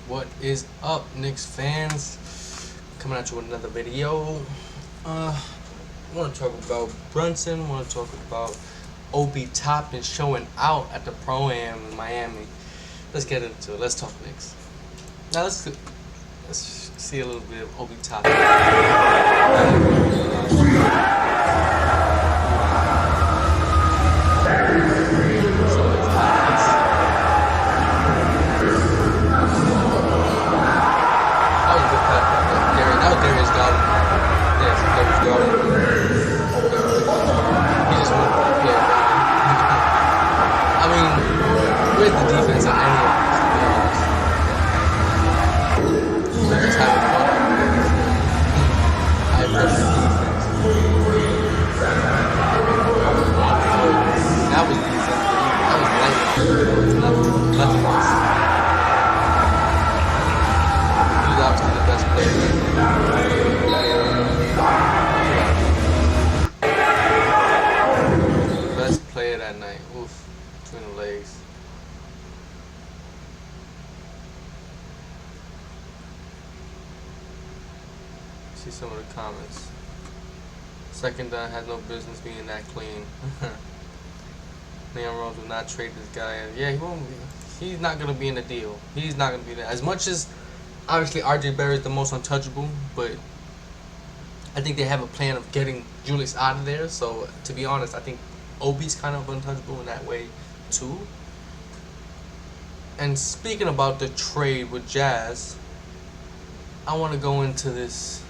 What is up, Knicks fans? Coming at you with another video. I want to talk about Brunson. Want to talk about Obi Toppin showing out at the Pro-Am in Miami. Let's get into it. Let's talk Knicks. Now let's see a little bit of Obi Toppin. With the defense on any of this, to be honest. We're just having fun. I love the defense. That was defense. That was light. Nothing else. He's obviously the best player. Best player that night. Oof. Between the legs. See some of the comments. Second down had no business being that clean. Leon Rose will not trade this guy. Yeah, he won't. He's not gonna be in the deal. He's not gonna be there. As much as obviously RJ Barrett is the most untouchable, but I think they have a plan of getting Julius out of there. So to be honest, I think Obi's kind of untouchable in that way too. And speaking about the trade with Jazz, I want to go into this.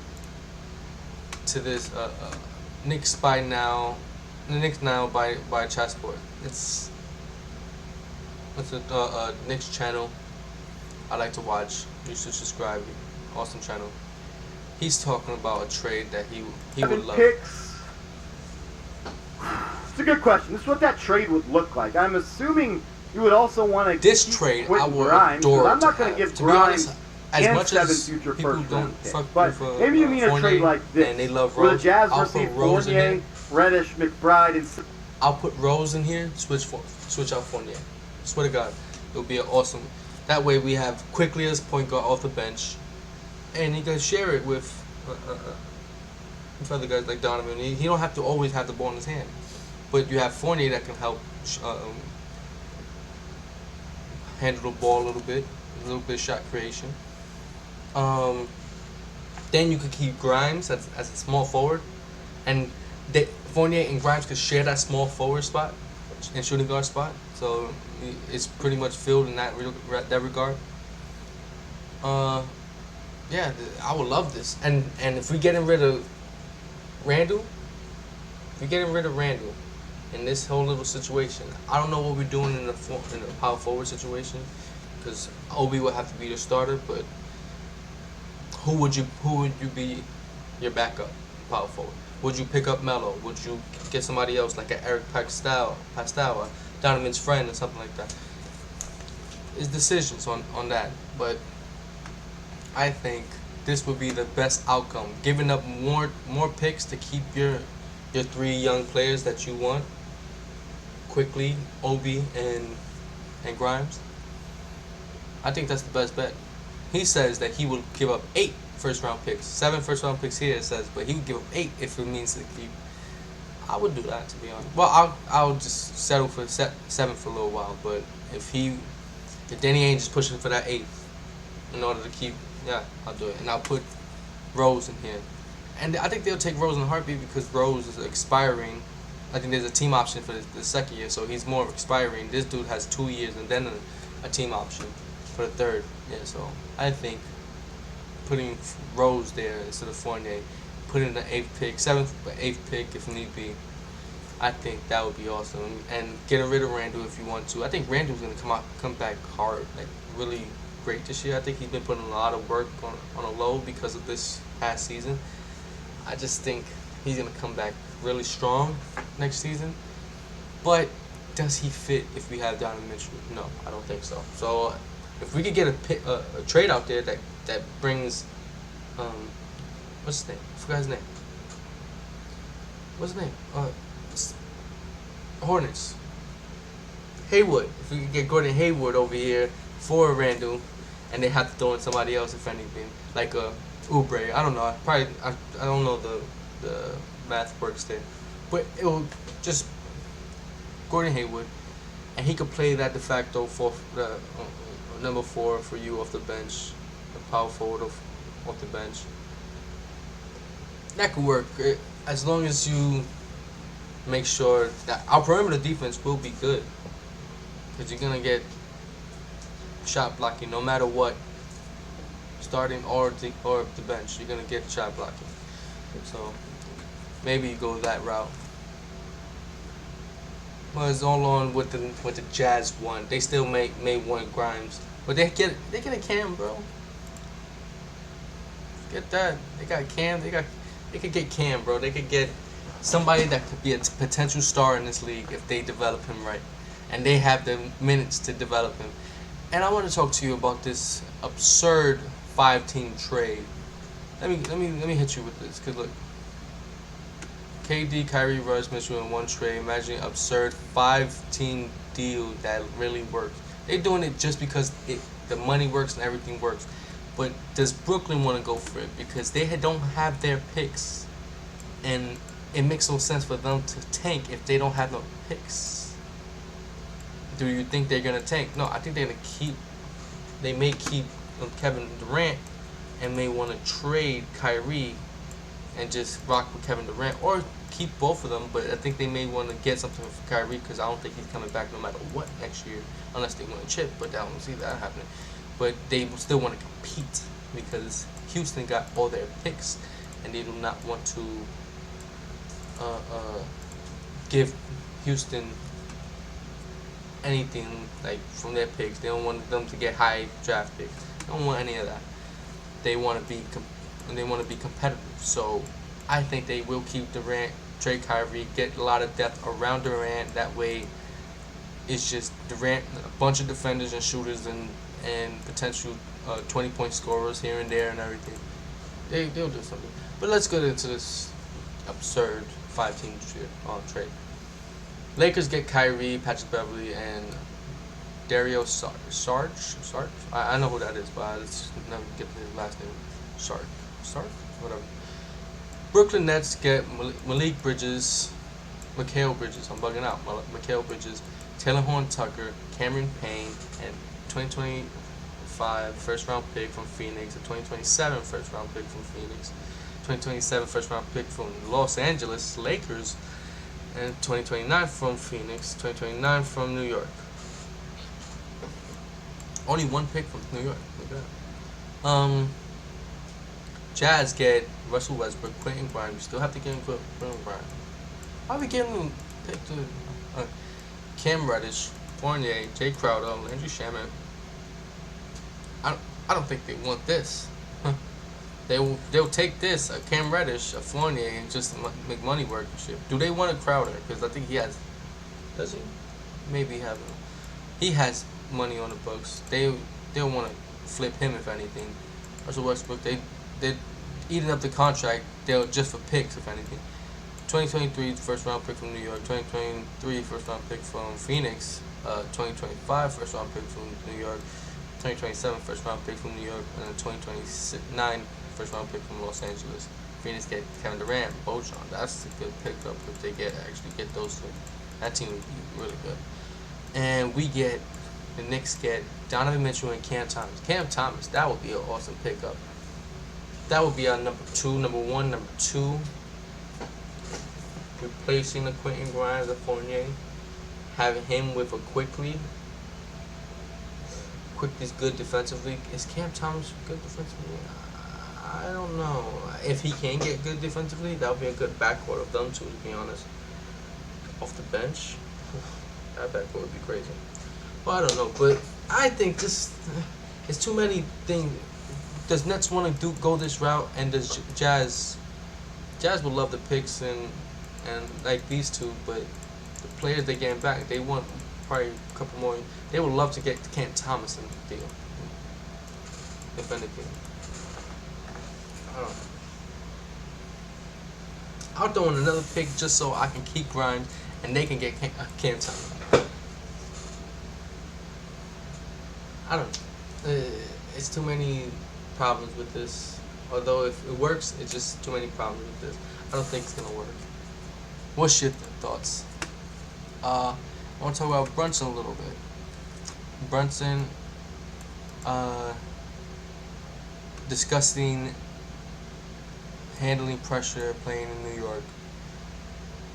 Knicks by now, the Knicks now by Chassport. It's a Knicks channel I like to watch. You should subscribe. Awesome channel. He's talking about a trade that he would love. Picks. It's a good question. This is what that trade would look like. I'm assuming you would also want to. This trade I would adore. I'm not going to give Grimes as much as future people don't fuck but with maybe you mean a trade like this, and they love where Rose. the Jazz I'll receive put Rose Fournier, Reddish, McBride, and I'll put Rose in here. Switch out Fournier. Swear to God, it'll be an awesome. That way we have quickly as point guard off the bench, and he can share it with other guys like Donovan. He don't have to always have the ball in his hand, but you have Fournier that can help handle the ball a little bit of shot creation. Then you could keep Grimes as a small forward, and Fournier and Grimes could share that small forward spot and shooting guard spot. So it's pretty much filled in that regard. Yeah, I would love this. And if we getting rid of Randall, in this whole little situation, I don't know what we're doing in the power forward situation, because Obi would have to be the starter, but who would you be your backup power forward? Would you pick up Melo? Would you get somebody else like an Eric Pascal, Donovan's friend, or something like that? It's decisions on that, but I think this would be the best outcome. Giving up more picks to keep your three young players that you want quickly, Obi and Grimes. I think that's the best bet. He says that he will give up 8 first-round picks. 7 first-round picks here, it says, but he would give up 8 if it means to keep. I would do that, to be honest. Well, I'll just settle for 7 for a little while, but if Danny Ainge is pushing for that 8th in order to keep, yeah, I'll do it. And I'll put Rose in here. And I think they'll take Rose in a heartbeat because Rose is expiring. I think there's a team option for the second year, so he's more expiring. This dude has 2 years and then a team option for the third. Yeah, so I think putting Rose there instead of Fournier, putting the 8th pick, 7th, 8th pick if need be, I think that would be awesome. And getting rid of Randall if you want to. I think Randall's gonna come back hard, like really great this year. I think he's been putting a lot of work on a low because of this past season. I just think he's gonna come back really strong next season. But does he fit if we have Donovan Mitchell? No, I don't think so. So if we could get a trade out there that brings what's his name? I forgot his name. What's his name? Hornets. Haywood. If we could get Gordon Haywood over here for Randall, and they have to throw in somebody else if anything, like Oubre. I don't know. I don't know the math works there, but it will just Gordon Hayward, and he could play that de facto for number 4 for you off the bench, the power forward off the bench. That could work as long as you make sure that our perimeter defense will be good, because you're gonna get shot blocking no matter what, starting or the bench. You're gonna get shot blocking. So maybe you go that route. Well, it's all on with the Jazz one. They still may want Grimes, but they get a Cam, bro. Get that. They got Cam. They could get Cam, bro. They could get somebody that could be a potential star in this league if they develop him right, and they have the minutes to develop him. And I want to talk to you about this absurd 5-team trade. Let me hit you with this. Cause look, KD, Kyrie, Russ, Mitchell in one trade. Imagine an absurd 5-team deal that really works. They're doing it just because the money works and everything works. But does Brooklyn want to go for it? Because they don't have their picks, and it makes no sense for them to tank if they don't have no picks. Do you think they're gonna tank? No, I think they're gonna keep. They may keep Kevin Durant, and may want to trade Kyrie, and just rock with Kevin Durant, or keep both of them. But I think they may want to get something for Kyrie, because I don't think he's coming back no matter what next year, unless they win a chip. But I don't see that happening. But they still want to compete, because Houston got all their picks, and they do not want to give Houston anything like from their picks. They don't want them to get high draft picks. They don't want any of that. They want to be competitive. So I think they will keep Durant, trade Kyrie, get a lot of depth around Durant. That way, it's just Durant, a bunch of defenders and shooters and potential 20-point scorers here and there and everything. They'll do something. But let's get into this absurd 5-team trade. Lakers get Kyrie, Patrick Beverly, and Dario Sarge? I know who that is, but I just never get his last name. Sarge? Whatever. Brooklyn Nets get Mikal Bridges, I'm bugging out. Mikal Bridges, Taylor Horn-Tucker, Cameron Payne, and 2025 first-round pick from Phoenix, a 2027 first-round pick from Phoenix, 2027 first-round pick from Los Angeles Lakers, and 2029 from Phoenix, 2029 from New York. Only one pick from New York. Look at that. Jazz get Russell Westbrook, Quentin Grimes. You still have to get him Quentin Grimes. I'll be getting him picked to Cam Reddish, Fournier, Jay Crowder, Landry Shamet. I don't think they want this. They'll take this, a Cam Reddish, a Fournier, and just make money work and shit. Do they want a Crowder? Because I think he has. Does he? Maybe have. He has money on the books. They'll want to flip him if anything. Russell Westbrook, they're eating up the contract. They'll just for picks if anything. 2023 first round pick from New York. 2023 first round pick from Phoenix. 2025 first round pick from New York. 2027 first round pick from New York, and then 2029 first round pick from Los Angeles. Phoenix get Kevin Durant, Bojan. That's a good pickup if they actually get those two. That team would be really good. And the Knicks get Donovan Mitchell and Cam Thomas. Cam Thomas, that would be an awesome pickup. That would be our number 2. Replacing the Quentin Grimes, the Fournier. Having him with a Quickly. Quickly's good defensively. Is Cam Thomas good defensively? I don't know. If he can get good defensively, that would be a good backcourt of them two, to be honest. Off the bench, that backcourt would be crazy. Well, I don't know, but I think it's too many things. Does Nets want to go this route, and does Jazz would love the picks and like these two, but the players they getting back, they want probably a couple more. They would love to get Cam Thomas in the deal, if anything. I don't know. I'll throw in another pick just so I can keep Grimes and they can get Cam Thomas. I don't know. it's too many problems with this. Although if it works, it's just too many problems with this. I don't think it's gonna work. What's your thoughts? I want to talk about Brunson a little bit. Brunson, uh, disgusting handling pressure playing in New York.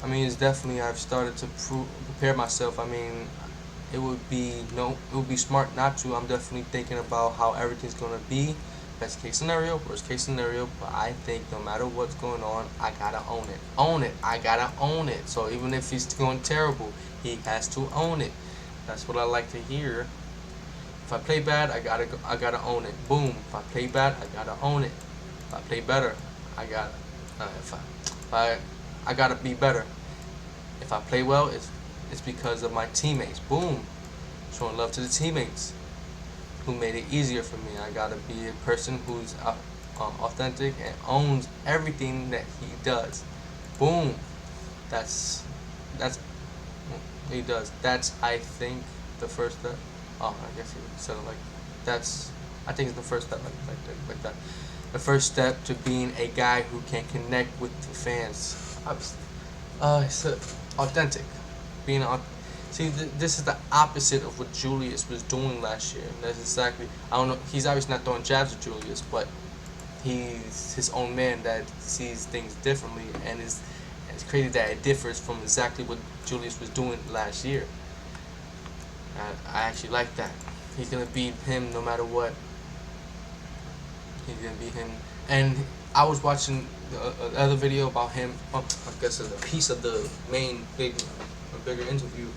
I mean, it's definitely I've started to prepare myself. I mean, it would be smart not to. I'm definitely thinking about how everything's gonna be. Best case scenario, worst case scenario, but I think no matter what's going on, I gotta own it. Own it. I gotta own it. So even if he's going terrible, he has to own it. That's what I like to hear. If I play bad, I gotta own it. Boom. If I play bad, I gotta own it. If I play better, I gotta. I gotta be better. If I play well, it's because of my teammates. Boom. Showing love to the teammates who made it easier for me. I gotta be a person who's authentic and owns everything that he does. Boom. That's he does. That's I think the first step. Oh, I guess he said it like that's. I think it's the first step like that. The first step to being a guy who can connect with the fans. It's authentic. Being See, this is the opposite of what Julius was doing last year. That's exactly. I don't know. He's obviously not throwing jabs at Julius, but he's his own man that sees things differently, and it's crazy that it differs from exactly what Julius was doing last year. I actually like that. He's gonna beat him no matter what. He's gonna beat him. And I was watching another video about him. I guess it's a piece of the main bigger interview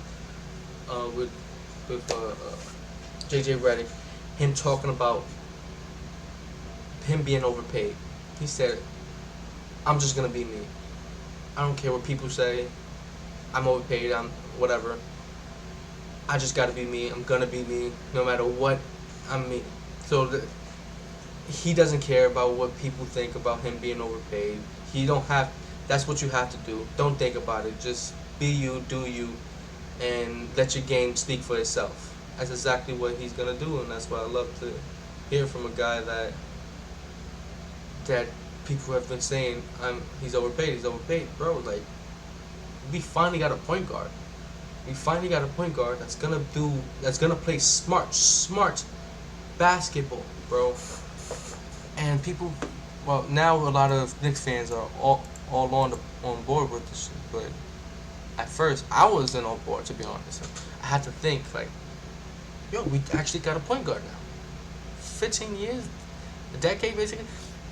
with JJ Redick. Him talking about him being overpaid. He said, "I'm just gonna be me. I don't care what people say. I'm overpaid. I'm whatever. I just gotta be me. I'm gonna be me, no matter what. I'm me." So he doesn't care about what people think about him being overpaid. He don't have. That's what you have to do. Don't think about it. Just be you, do you, and let your game speak for itself. That's exactly what he's gonna do, and that's what I love to hear from a guy that people have been saying he's overpaid. He's overpaid, bro. Like, we finally got a point guard. We finally got a point guard that's gonna play smart basketball, bro. And people, well, now a lot of Knicks fans are all on board with this shit, but at first I wasn't on board, to be honest. I had to think like, yo, we actually got a point guard now. 15 years, a decade basically,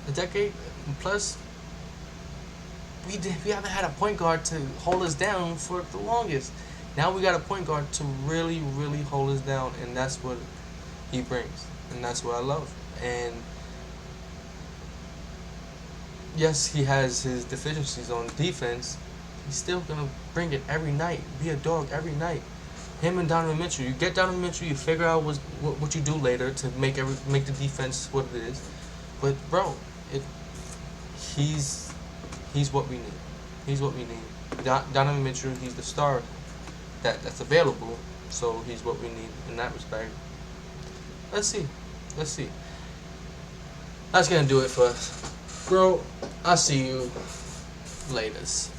a decade plus. We haven't had a point guard to hold us down for the longest. Now we got a point guard to really hold us down, and that's what he brings, and that's what I love. And yes, he has his deficiencies on defense. He's still gonna bring it every night. Be a dog every night. Him and Donovan Mitchell. You get Donovan Mitchell. You figure out what you do later to make the defense what it is. But bro, he's what we need. He's what we need. Donovan Mitchell. He's the star that's available. So he's what we need in that respect. Let's see. That's gonna do it for us, bro. I'll see you latest.